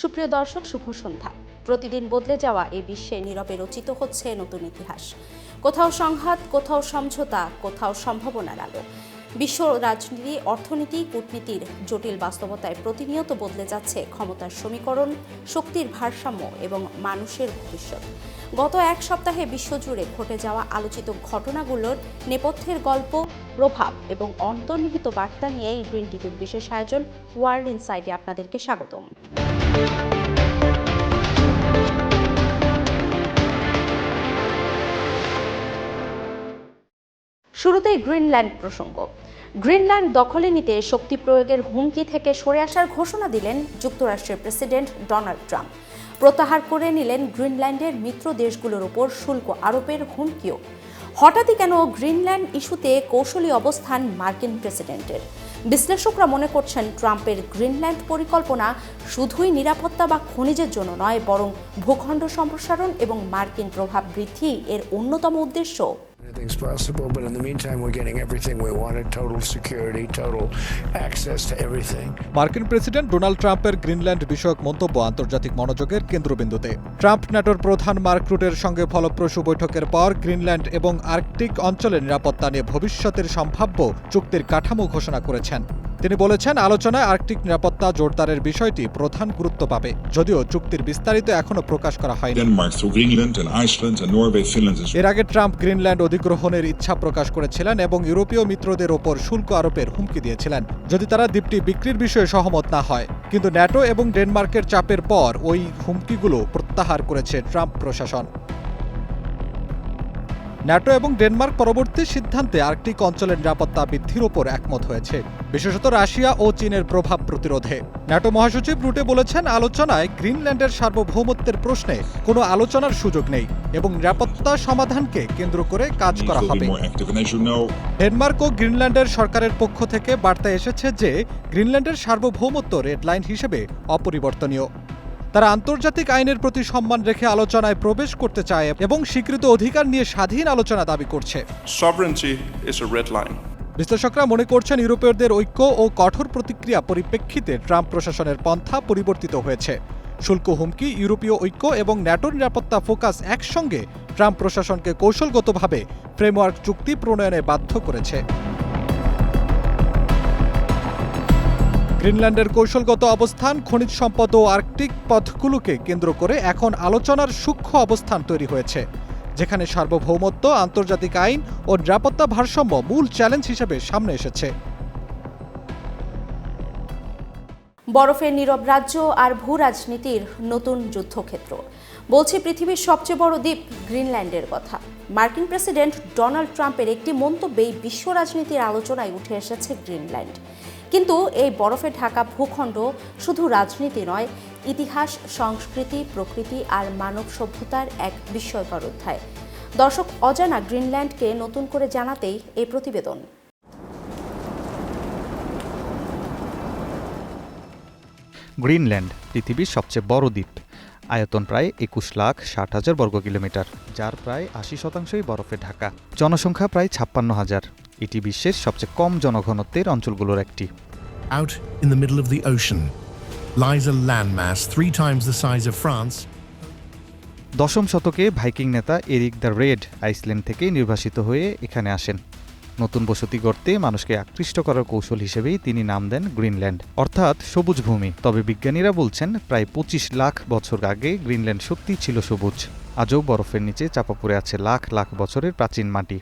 সুপ্রিয় দর্শক, শুভ সন্ধ্যা। প্রতিদিন বদলে যাওয়া এই বিশ্বে নীরবে রচিত হচ্ছে নতুন ইতিহাস। কোথাও সংঘাত, কোথাও সমঝোতা, কোথাও সম্ভাবনার আলো। বিশ্ব রাজনীতি, অর্থনীতি, কূটনীতির জটিল বাস্তবতায় প্রতিনিয়ত বদলে যাচ্ছে ক্ষমতার সমীকরণ, শক্তির ভারসাম্য এবং মানুষের ভবিষ্যৎ। গত এক সপ্তাহে বিশ্বজুড়ে ঘটে যাওয়া আলোচিত ঘটনাগুলোর নেপথ্যের গল্প, প্রভাব এবং অন্তর্নিহিত বার্তা নিয়ে এই গ্রিন টিভির বিশেষ আয়োজন ওয়ার্ল্ড ইনসাইডে আপনাদেরকে স্বাগতম। শুরুতেই গ্রিনল্যান্ড প্রসঙ্গ। গ্রিনল্যান্ড দখলে নিতে শক্তি প্রয়োগের হুমকি থেকে সরে আসার ঘোষণা দিলেন যুক্তরাষ্ট্রের প্রেসিডেন্ট ডোনাল্ড ট্রাম্প। প্রত্যাহার করে নিলেন গ্রিনল্যান্ডের মিত্র দেশগুলোর উপর শুল্ক আরোপের হুমকিও। হঠাৎই কেন গ্রিনল্যান্ড ইস্যুতে কৌশলী অবস্থান মার্কিন প্রেসিডেন্টের? বিশ্লেষকরা মনে করছেন ট্রাম্পের গ্রিনল্যান্ড পরিকল্পনা শুধুই নিরাপত্তা বা খনিজের জন্য নয়, বরং ভূখণ্ড সম্প্রসারণ এবং মার্কিন প্রভাব বৃদ্ধি এর অন্যতম উদ্দেশ্য। Anything's possible, but in the meantime, we're getting everything we wanted: total security, total access to everything. মার্কিন প্রেসিডেন্ট ডোনাল্ড ট্রাম্পের গ্রিনল্যান্ড বিষয়ক মন্তব্য আন্তর্জাতিক মনোযোগের কেন্দ্রবিন্দুতে। ট্রাম্প ন্যাটোর প্রধান মার্ক রুটের সঙ্গে ফলপ্রসূ বৈঠকের পর গ্রিনল্যান্ড এবং আর্কটিক অঞ্চলের নিরাপত্তা নিয়ে ভবিষ্যতের সম্ভাব্য চুক্তির কাঠামো ঘোষণা করেছেন। তিনি বলেছেন, আলোচনায় আর্কটিক নিরাপত্তা জোরদারের বিষয়টি প্রধান গুরুত্ব পাবে, যদিও চুক্তির বিস্তারিত এখনও প্রকাশ করা হয়নি। এর আগে ট্রাম্প গ্রিনল্যান্ড অধিগ্রহণের ইচ্ছা প্রকাশ করেছিলেন এবং ইউরোপীয় মিত্রদের ওপর শুল্ক আরোপের হুমকি দিয়েছিলেন যদি তারা দ্বীপটি বিক্রির বিষয়ে সহমত না হয়। কিন্তু ন্যাটো এবং ডেনমার্কের চাপের পর ওই হুমকিগুলো প্রত্যাহার করেছে ট্রাম্প প্রশাসন। ন্যাটো এবং ডেনমার্ক পরবর্তী সিদ্ধান্তে আর্কটিক অঞ্চলের নিরাপত্তা বৃদ্ধির ওপর একমত হয়েছে, বিশেষত রাশিয়া ও চীনের প্রভাব প্রতিরোধে। ন্যাটো মহাসচিব রুটে বলেছেন, আলোচনায় গ্রিনল্যান্ডের সার্বভৌমত্বের প্রশ্নে কোনো আলোচনার সুযোগ নেই এবং নিরাপত্তা সমাধানকে কেন্দ্র করে কাজ করা হবে। ডেনমার্ক ও গ্রিনল্যান্ডের সরকারের পক্ষ থেকে বার্তা এসেছে যে গ্রিনল্যান্ডের সার্বভৌমত্ব রেড লাইন হিসেবে অপরিবর্তনীয়। তারা আন্তর্জাতিক আইনের প্রতি সম্মান রেখে আলোচনায় প্রবেশ করতে চায় এবং স্বীকৃত অধিকার নিয়ে স্বাধীন আলোচনা দাবি করছে। বিশ্লেষকরা মনে করছেন, ইউরোপীয়দের ঐক্য ও কঠোর প্রতিক্রিয়া পরিপ্রেক্ষিতে ট্রাম্প প্রশাসনের পন্থা পরিবর্তিত হয়েছে। শুল্ক হুমকি, ইউরোপীয় ঐক্য এবং ন্যাটোর নিরাপত্তা ফোকাস একসঙ্গে ট্রাম্প প্রশাসনকে কৌশলগতভাবে ফ্রেমওয়ার্ক চুক্তি প্রণয়নে বাধ্য করেছে। গ্রিনল্যান্ডের কৌশলগত অবস্থান, খনিজ সম্পদ ও আর্কটিক পথগুলোকে কেন্দ্র করে এখন আলোচনার সূক্ষ্ম অবস্থান তৈরি হয়েছে, যেখানে সার্বভৌমত্ব, আন্তর্জাতিক আইন ও নিরাপত্তা ভারসাম্য মূল চ্যালেঞ্জ হিসেবে সামনে এসেছে। বরফের নীরব রাজ্য আর ভূ রাজনীতির নতুন যুদ্ধক্ষেত্র। বলছি পৃথিবীর সবচেয়ে বড় দ্বীপ গ্রিনল্যান্ডের কথা। মার্কিন প্রেসিডেন্ট ডোনাল্ড ট্রাম্পের একটি মন্তব্যেই বিশ্ব রাজনীতির আলোচনায় উঠে এসেছে গ্রিনল্যান্ড। কিন্তু এই বরফে ঢাকা ভূখণ্ড শুধু রাজনীতি নয়, ইতিহাস, সংস্কৃতি, প্রকৃতি আর মানব সভ্যতার এক বিস্ময়কর অধ্যায়। দর্শক, অজানা গ্রিনল্যান্ডকে নতুন করে জানাতেই এই প্রতিবেদন। গ্রিনল্যান্ড পৃথিবীর সবচেয়ে বড় দ্বীপ। আয়তন প্রায় 21,60,000 বর্গ কিলোমিটার, যার প্রায় 80%ই বরফে ঢাকা। জনসংখ্যা প্রায় 56,000। এটি বিশ্বের সবচেয়ে কম জনঘনত্বের অঞ্চলগুলোর একটি। Out in the middle of the ocean lies a landmass 3 times the size of France. দশম শতকে ভাইকিং নেতা এরিক দ্য রেড আইসল্যান্ড থেকে নির্বাসিত হয়ে এখানে আসেন। নতুন বসতি গড়তে মানুষকে আকৃষ্ট করার কৌশল হিসেবেই তিনি নাম দেন গ্রিনল্যান্ড, অর্থাৎ সবুজ ভূমি। তবে বিজ্ঞানীরা বলছেন, প্রায় 25 লাখ বছর আগে গ্রিনল্যান্ড সত্যিই ছিল সবুজ। আজও বরফের নিচে চাপা পড়ে আছে লাখ লাখ বছরের প্রাচীন মাটি।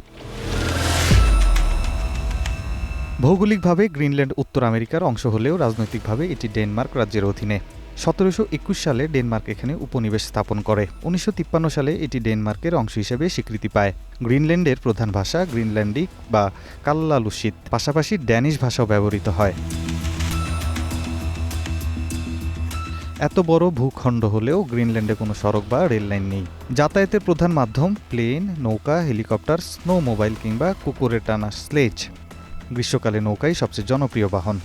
ভৌগোলিকভাবে গ্রিনল্যান্ড উত্তর আমেরিকার অংশ হলেও রাজনৈতিকভাবে এটি ডেনমার্ক রাজ্যের অধীনে। 1721 সালে ডেনমার্ক এখানে উপনিবেশ স্থাপন করে। 1953 সালে এটি ডেনমার্কের অংশ হিসেবে স্বীকৃতি পায়। গ্রিনল্যান্ডের প্রধান ভাষা গ্রিনল্যান্ডিক বা কাল্লালুসিত, পাশাপাশি ড্যানিশ ভাষাও ব্যবহৃত হয়। এত বড় ভূখণ্ড হলেও গ্রিনল্যান্ডে কোনো সড়ক বা রেল লাইন নেই। যাতায়াতের প্রধান মাধ্যম প্লেন, নৌকা, হেলিকপ্টার, স্নো মোবাইল কিংবা কুকুরে টানা স্লেজ। গ্রীষ্মকালে নৌকাই সবচেয়ে জনপ্রিয় বাহন।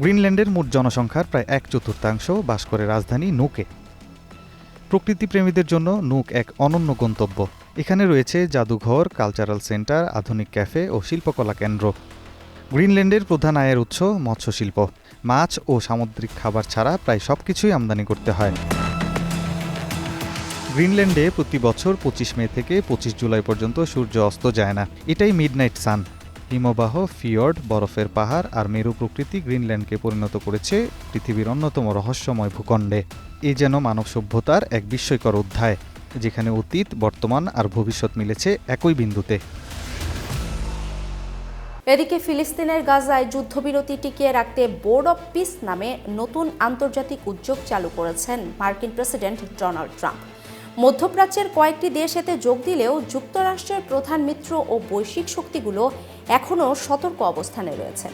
গ্রিনল্যান্ডের মোট জনসংখ্যার প্রায় 1/4 বাস করে রাজধানী নুকে। প্রকৃতিপ্রেমীদের জন্য নুক এক অনন্য গন্তব্য। এখানে রয়েছে জাদুঘর, কালচারাল সেন্টার, আধুনিক ক্যাফে ও শিল্পকলা কেন্দ্র। গ্রিনল্যান্ডের প্রধান আয়ের উৎস মৎস্যশিল্প। মাছ ও সামুদ্রিক খাবার ছাড়া প্রায় সবকিছুই আমদানি করতে হয়। গ্রিনল্যান্ডে প্রতি বছর 25 মে থেকে 25 জুলাই পর্যন্ত সূর্য অস্ত যায় না। এটাই মিডনাইট সান। হিমবাহ, ফিয়র্ড, বরফের পাহাড় আর মেরু প্রকৃতি গ্রিনল্যান্ডকে পরিণত করেছে পৃথিবীর অন্যতম রহস্যময় ভূখণ্ডে। এ যেন মানব সভ্যতার এক বিস্ময়কর অধ্যায়, যেখানে অতীত, বর্তমান আর ভবিষ্যৎ মিলেছে একই বিন্দুতে। এদিকে ফিলিস্তিনের গাজায় যুদ্ধবিরতি টিকিয়ে রাখতে বোর্ড অব পিস নামে নতুন আন্তর্জাতিক উদ্যোগ চালু করেছেন মার্কিন প্রেসিডেন্ট ডোনাল্ড ট্রাম্প। মধ্যপ্রাচ্যের কয়েকটি দেশ এতে যোগ দিলেও যুক্তরাষ্ট্রের প্রধান মিত্র ও বৈশ্বিক শক্তিগুলো এখনও সতর্ক অবস্থানে রয়েছে।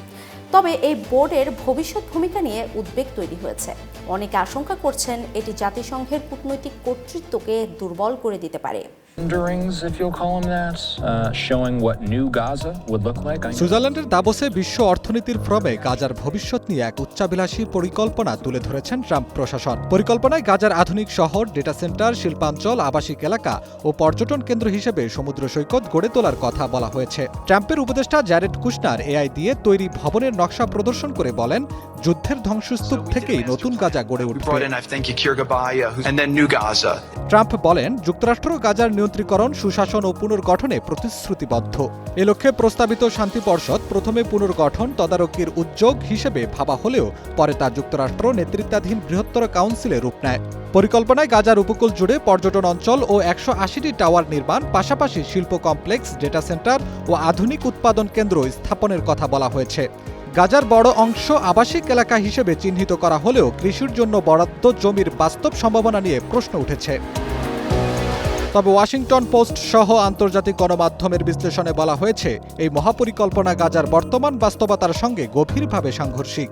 তবে এই বোর্ডের ভবিষ্যৎ ভূমিকা নিয়ে উদ্বেগ তৈরি হয়েছে। অনেকে আশঙ্কা করছেন এটি জাতিসংঘের কূটনৈতিক কর্তৃত্বকে দুর্বল করে দিতে পারে। If you'll call them that, showing what new Gaza would look like. সুইজারল্যান্ডের দাভোসে বিশ্ব অর্থনীতির ফোরামে গাজার ভবিষ্যৎ নিয়ে এক উচ্চাভিলাষী পরিকল্পনা তুলে ধরেছেন ট্রাম্প প্রশাসন। পরিকল্পনায় গাজার আধুনিক শহর, ডেটা সেন্টার, শিল্পাঞ্চল, আবাসিক এলাকা ও পর্যটন কেন্দ্র হিসেবে সমুদ্র সৈকত গড়ে তোলার কথা বলা হয়েছে। ট্রাম্পের উপদেষ্টা জ্যারেড কুশনার এআই দিয়ে তৈরি ভবনের নকশা প্রদর্শন করে বলেন, যুদ্ধের ধ্বংসস্তূপ থেকেই নতুন গাজা গড়ে উঠবে। ট্রাম্প বলেন, যুক্তরাষ্ট্র গাজার নিয়ন্ত্রীকরণ, সুশাসন ও পুনর্গঠনে প্রতিশ্রুতিবদ্ধ। এ লক্ষ্যে প্রস্তাবিত শান্তি পর্ষদ প্রথমে পুনর্গঠন তদারকির উদ্যোগ হিসেবে ভাবা হলেও পরে তা যুক্তরাষ্ট্র নেতৃত্বাধীন বৃহত্তর কাউন্সিলে রূপ নেয়। পরিকল্পনায় গাজার উপকূল জুড়ে পর্যটন অঞ্চল ও 180টি টাওয়ার নির্মাণ, পাশাপাশি শিল্প কমপ্লেক্স, ডেটা সেন্টার ও আধুনিক উৎপাদন কেন্দ্র স্থাপনের কথা বলা হয়েছে। গাজার বড় অংশ আবাসিক এলাকা হিসেবে চিহ্নিত করা হলেও কৃষির জন্য বরাদ্দ জমির বাস্তব সম্ভাবনা নিয়ে প্রশ্ন উঠেছে। তবে ওয়াশিংটন পোস্ট সহ আন্তর্জাতিক গণমাধ্যমের বিশ্লেষণে বলা হয়েছে, এই মহাপরিকল্পনা গাজার বর্তমান বাস্তবতার সঙ্গে গভীরভাবে সাংঘর্ষিক।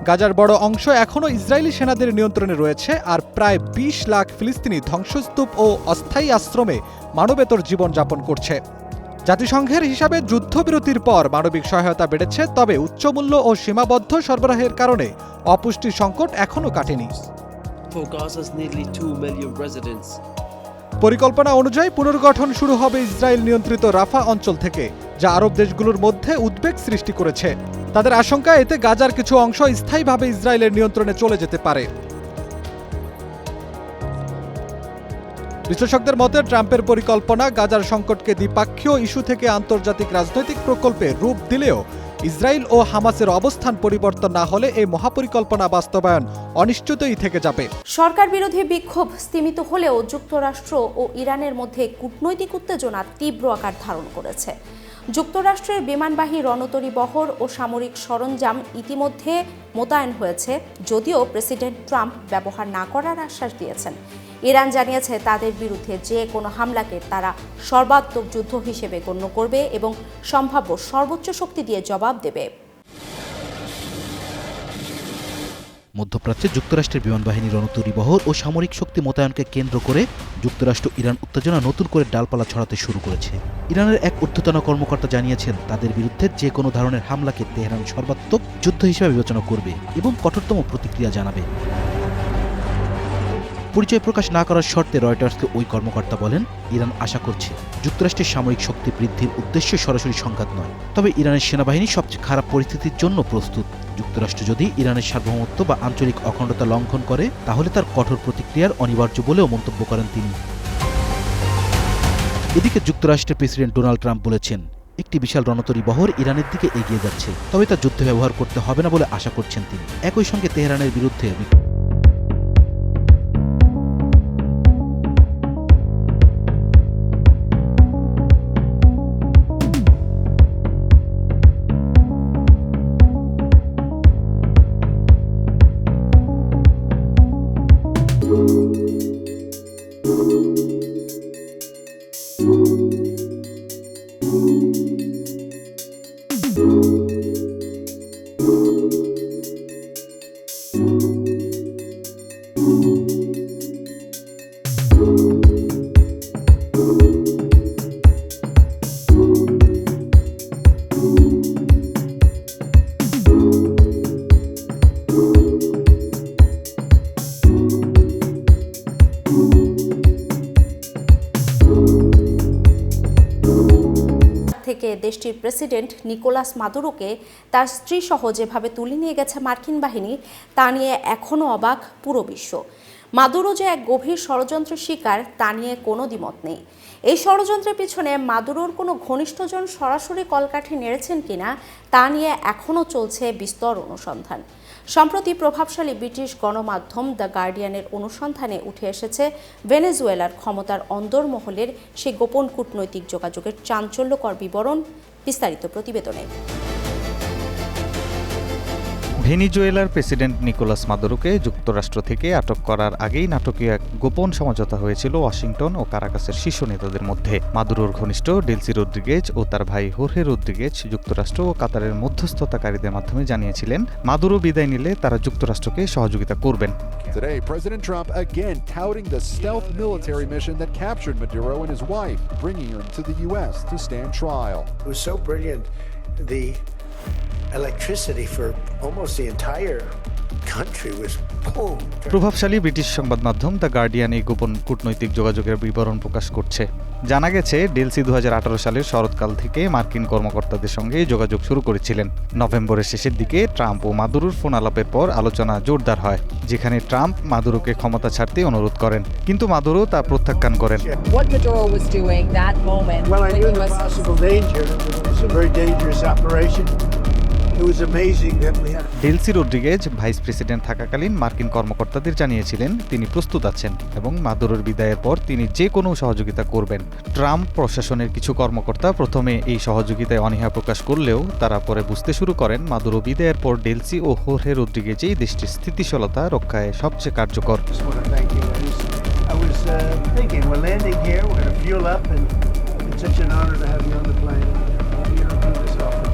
গাজার বড় অংশ এখনও ইসরায়েলি সেনাদের নিয়ন্ত্রণে রয়েছে, আর প্রায় 20 লাখ ফিলিস্তিনি ধ্বংসস্তূপ ও অস্থায়ী আশ্রমে মানবেতর জীবনযাপন করছে। জাতিসংঘের হিসাবে যুদ্ধবিরতির পর মানবিক সহায়তা বেড়েছে, তবে উচ্চমূল্য ও সীমাবদ্ধ সরবরাহের কারণে অপুষ্টির সংকট এখনও কাটেনি। পরিকল্পনা অনুযায়ী পুনর্গঠন শুরু হবে ইসরায়েল নিয়ন্ত্রিত রাফা অঞ্চল থেকে, যা আরব দেশগুলোর মধ্যে উদ্বেগ সৃষ্টি করেছে। তাদের আশঙ্কা, এতে গাজার কিছু অংশ স্থায়ীভাবে ইসরায়েলের নিয়ন্ত্রণে চলে যেতে পারে। বিশ্লেষকদের মতে, ট্রাম্পের পরিকল্পনা গাজার সংকটকে দ্বিপাক্ষীয় ইস্যু থেকে আন্তর্জাতিক রাজনৈতিক প্রকল্পে রূপ দিলেও ইসরায়েল ও হামাসের অবস্থান পরিবর্তন না হলে এই মহাপরিকল্পনা বাস্তবায়ন অনিশ্চিতই থেকে যাবে। সরকার বিরোধী বিক্ষোভ স্তিমিত হলেও যুক্তরাষ্ট্র ও ইরানের মধ্যে কূটনৈতিক উত্তেজনা তীব্র আকার ধারণ করেছে। যুক্তরাষ্ট্রের বিমানবাহী রণতরী বহর ও সামরিক সরঞ্জাম ইতিমধ্যে মোতায়েন হয়েছে, যদিও প্রেসিডেন্ট ট্রাম্প ব্যবহার না করার আশ্বাস দিয়েছেন। ইরান জানিয়েছে তাদের বিরুদ্ধে যে কোনো হামলাকে তারা সর্বাত্মক যুদ্ধ হিসেবে গণ্য করবে এবং সম্ভাব্য সর্বোচ্চ শক্তি দিয়ে জবাব দেবে। মধ্যপ্রাচ্যে যুক্তরাষ্ট্রের বিমানবাহিনী রণতরী বহর ও সামরিক শক্তি মোতায়েনকে কেন্দ্র করে যুক্তরাষ্ট্র ইরান উত্তেজনা নতুন করে ডালপালা ছড়াতে শুরু করেছে। ইরানের এক ঊর্ধ্বতন কর্মকর্তা জানিয়েছেন, তাদের বিরুদ্ধে যে কোনো ধরনের হামলাকে তেহরান সর্বাত্মক যুদ্ধ হিসেবে বিবেচনা করবে এবং কঠোরতম প্রতিক্রিয়া জানাবে। পরিচয় প্রকাশ না করার শর্তে রয়টার্সকে ওই কর্মকর্তা বলেন, ইরান আশা করছে যুক্তরাষ্ট্রের সামরিক শক্তি বৃদ্ধির উদ্দেশ্য সরাসরি সংঘাত নয়, তবে ইরানের সেনাবাহিনী সবচেয়ে খারাপ পরিস্থিতির জন্য প্রস্তুত। যুক্তরাষ্ট্র যদি ইরানের সার্বভৌমত্ব বা আঞ্চলিক অখণ্ডতা লঙ্ঘন করে, তাহলে তার কঠোর প্রতিক্রিয়ার অনিবার্য বলেও মন্তব্য করেন তিনি। এদিকে যুক্তরাষ্ট্রের প্রেসিডেন্ট ডোনাল্ড ট্রাম্প বলেছেন, একটি বিশাল রণতরী বহর ইরানের দিকে এগিয়ে যাচ্ছে, তবে তা যুদ্ধে ব্যবহার করতে হবে না বলে আশা করছেন তিনি। একই সঙ্গে তেহরানের বিরুদ্ধে দেশটির প্রেসিডেন্ট নিকোলাস মাদুরোকে তার স্ত্রীসহ যেভাবে তুলে নিয়ে গেছে মার্কিন বাহিনী তা নিয়ে এখনও অবাক পুরো বিশ্ব। মাদুরো যে এক গভীর ষড়যন্ত্রের শিকার তা নিয়ে কোনো দ্বিমত নেই। এই ষড়যন্ত্রের পিছনে মাদুরোর কোনো ঘনিষ্ঠজন সরাসরি কলকাঠি নেড়েছেন কিনা তা নিয়ে এখনও চলছে বিস্তর অনুসন্ধান। সম্প্রতি প্রভাবশালী ব্রিটিশ গণমাধ্যম দ্য গার্ডিয়ানের অনুসন্ধানে উঠে এসেছে ভেনেজুয়েলার ক্ষমতার অন্দরমহলের সেই গোপন কূটনৈতিক যোগাযোগের চাঞ্চল্যকর বিবরণ। বিস্তারিত প্রতিবেদনে। ভেনিজুয়েলার প্রেসিডেন্ট নিকোলাস মাদুরোকে যুক্তরাষ্ট্র থেকে আটক করার আগেই নাটকীয় এক গোপন সমঝোতা হয়েছিল ওয়াশিংটন ও কারাকাসের শীর্ষ নেতাদের মধ্যে। মাদুরোর ঘনিষ্ঠ ডেলসি রদ্রিগেজ ও তার ভাই হোর্হে রদ্রিগেজ যুক্তরাষ্ট্র ও কাতারের মধ্যস্থতাকারীদের মাধ্যমে জানিয়েছিলেন মাদুরো বিদায় নিলে তারা যুক্তরাষ্ট্রকে সহযোগিতা করবেন। Today, President Trump again touting the stealth military mission that captured Maduro and his wife, bringing her to the U.S. to stand trial. It was so brilliant. The electricity for almost the entire country was boom. প্রভাবশালী British সংবাদ মাধ্যম the guardian এই গোপন কূটনৈতিক যোগাযোগের বিবরণ প্রকাশ করছে। জানা গেছে ডেলসি 2018 সালের শরৎকাল থেকে মার্কিন কর্মকর্তাদের সঙ্গে যোগাযোগ শুরু করেছিলেন। নভেম্বরের শেষের দিকে ট্রাম্প ও মাদুরোর ফোন আলাপের পর আলোচনা জোরদার হয়, যেখানে ট্রাম্প মাদুরোকে ক্ষমতা ছাড়তে অনুরোধ করেন, কিন্তু মাদুরো তা প্রত্যাখ্যান করেন। What Maduro was doing that moment. Well, I when knew he the was possible danger. It was a very dangerous operation. It was amazing that we had. Delcy Rodriguez vice president থাকাকালীন মার্কিন কর্মকর্তাদের জানিয়েছিলেন তিনি প্রস্তুত আছেন এবং মাদুরোর বিদায়ের পর তিনি যে কোনো সহযোগিতা করবেন। ট্রাম্প প্রশাসনের কিছু কর্মকর্তা প্রথমে এই সহযোগিতায় অনীহা প্রকাশ করলেও তারা পরে বুঝতে শুরু করেন মাদুরো বিদায়ের পর ডেলসি ও হোর্হে রদ্রিগেজই দেশটির স্থিতিশীলতা রক্ষায় সবচেয়ে কার্যকর। I just want to thank you. I was thinking we're landing here. We're going to fuel up, and it's such an honor to have you on the plane. You don't do this often.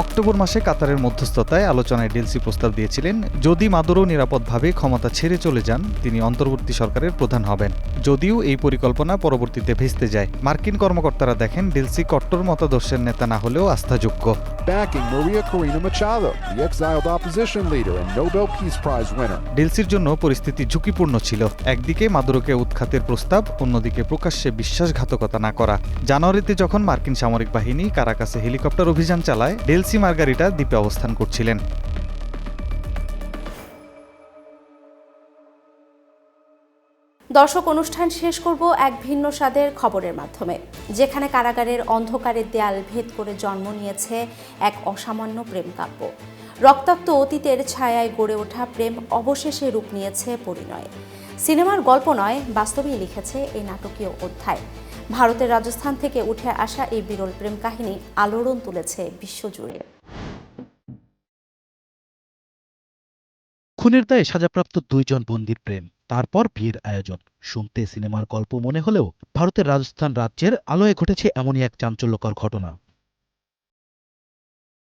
October মাসে কাতারের মধ্যস্থতায় আলোচনায় Delcy প্রস্তাব দিয়েছিলেন যদি Maduro নিরাপদভাবে ক্ষমতা ছেড়ে চলে যান তিনি অন্তর্বর্তী সরকারের প্রধান হবেন। যদিও এই পরিকল্পনা পরবর্তীতে ভেস্তে যায়। মার্কিন কর্মকর্তারা দেখেন ডেলসি কট্টর মতাদর্শের নেতা না হলেও আস্থাযোগ্য। Backing Maria Corina Machado, the exiled opposition leader and Nobel Peace Prize winner. ডেলসির জন্য পরিস্থিতি ঝুঁকিপূর্ণ ছিল। একদিকে মাদুরোকে উৎখাতের প্রস্তাব, অন্যদিকে প্রকাশ্যে বিশ্বাসঘাতকতা না করা। জানুয়ারিতে যখন মার্কিন সামরিক বাহিনী কারাকাসে হেলিকপ্টার অভিযান চালায় ডেলসি মার্গারিটা দ্বীপে অবস্থান করছিলেন। দর্শক, অনুষ্ঠান শেষ করব এক ভিন্ন স্বাদের খবরের মাধ্যমে, যেখানে কারাগারের অন্ধকারের দেয়াল ভেদ করে জন্ম নিয়েছে এক অসামান্য প্রেম কাব্য। রক্তাক্ত অতীতের ছায়ায় গড়ে ওঠা প্রেম অবশেষে রূপ নিয়েছে পরিণয়। সিনেমার গল্প নয়, বাস্তবেই লিখেছে এই নাটকীয় অধ্যায়। ভারতের রাজস্থান থেকে উঠে আসা এই বিরল প্রেম কাহিনী আলোড়ন তুলেছে বিশ্বজুড়ে। খুনের দায়ে সাজাপ্রাপ্ত দুইজন বন্দির প্রেম, তারপর বিয়ের আয়োজন। শুনতে সিনেমার গল্প মনে হলেও ভারতের রাজস্থান রাজ্যের আলোয় ঘটেছে এমনই এক চাঞ্চল্যকর ঘটনা।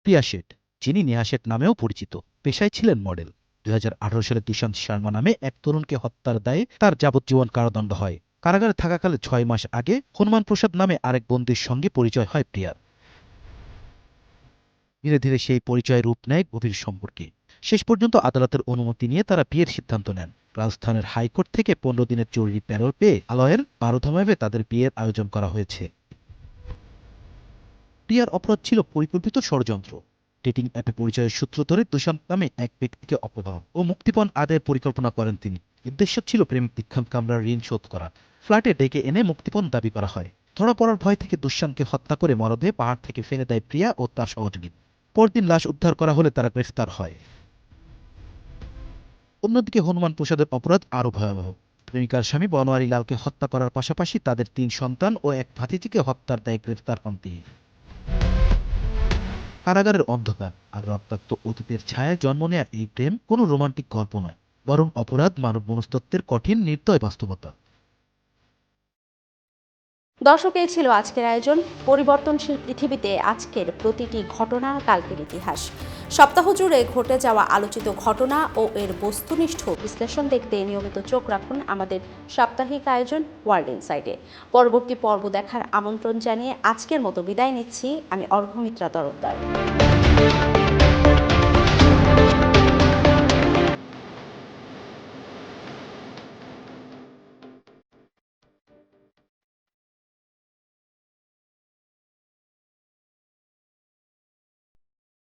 প্রিয়া শেঠ, যিনি নেহা শেঠ নামেও পরিচিত, পেশায় ছিলেন মডেল। 2018 সালে দিশান্ত শর্মা নামে এক তরুণকে হত্যার দায়ে তার যাবজ্জীবন কারাদণ্ড হয়। কারাগারে থাকাকালে 6 মাস আগে হনুমান প্রসাদ নামে আরেক বন্দির সঙ্গে পরিচয় হয় প্রিয়ার। ধীরে ধীরে সেই পরিচয় রূপ নেয় গভীর সম্পর্কে। শেষ পর্যন্ত আদালতের অনুমতি নিয়ে তারা বিয়ের সিদ্ধান্ত নেন। রাজস্থানের হাইকোর্ট থেকে 15 দিনের জরুরি প্যারোল পেয়ে আলয়ের 12ধামে তাদের বিয়ের আয়োজন করা হয়েছে। প্রিয়ার অপরাধ ছিল পরিকল্পিত ষড়যন্ত্র। ডেটিং অ্যাপে পরিচয়ের সূত্র ধরে দুশান্ত নামে এক ব্যক্তিকে অপহরণ ও মুক্তিপণ আদায়ের পরিকল্পনা করেন তিনি। উদ্দেশ্য ছিল প্রেম দীক্ষাম কামরার ঋণ শোধ করা। ফ্ল্যাটে ডেকে এনে মুক্তিপণ দাবি করা হয়। ধরা পড়ার ভয় থেকে দুষ্যন্তকে হত্যা করে মরদেহ পাহাড় থেকে ফেলে দেয় প্রিয়া ও তার সহযোগী। পরদিন লাশ উদ্ধার করা হলে তারা গ্রেফতার হয়। অন্যদিকে হনুমান প্রসাদের অপরাধ আরও ভয়াবহ। প্রেমিকার স্বামী বনোয়ারি লালকে হত্যা করার পাশাপাশি তাদের 3 সন্তান ও এক ভাতিজিকে হত্যার দায়ে গ্রেফতার হন তিনি। কারাগারের অন্ধকার আর রক্তাক্ত অতীতের ছায়ায় জন্ম নেয়া এই প্রেম কোনো রোমান্টিক গল্প নয়, বরং অপরাধ মানব মনস্তত্ত্বের কঠিন নির্দয় বাস্তবতা। দর্শক, এই ছিল আজকের আয়োজন। পরিবর্তনশীল পৃথিবীতে আজকের প্রতিটি ঘটনা কালকের ইতিহাস। সপ্তাহ জুড়ে ঘটে যাওয়া আলোচিত ঘটনা ও এর বস্তুনিষ্ঠ বিশ্লেষণ দেখতে নিয়মিত চোখ রাখুন আমাদের সাপ্তাহিক আয়োজন ওয়ার্ল্ড ইনসাইডে। পরবর্তী পর্ব দেখার আমন্ত্রণ জানিয়ে আজকের মতো বিদায় নিচ্ছি আমি অর্ঘ্যমিত্রা তরফদার।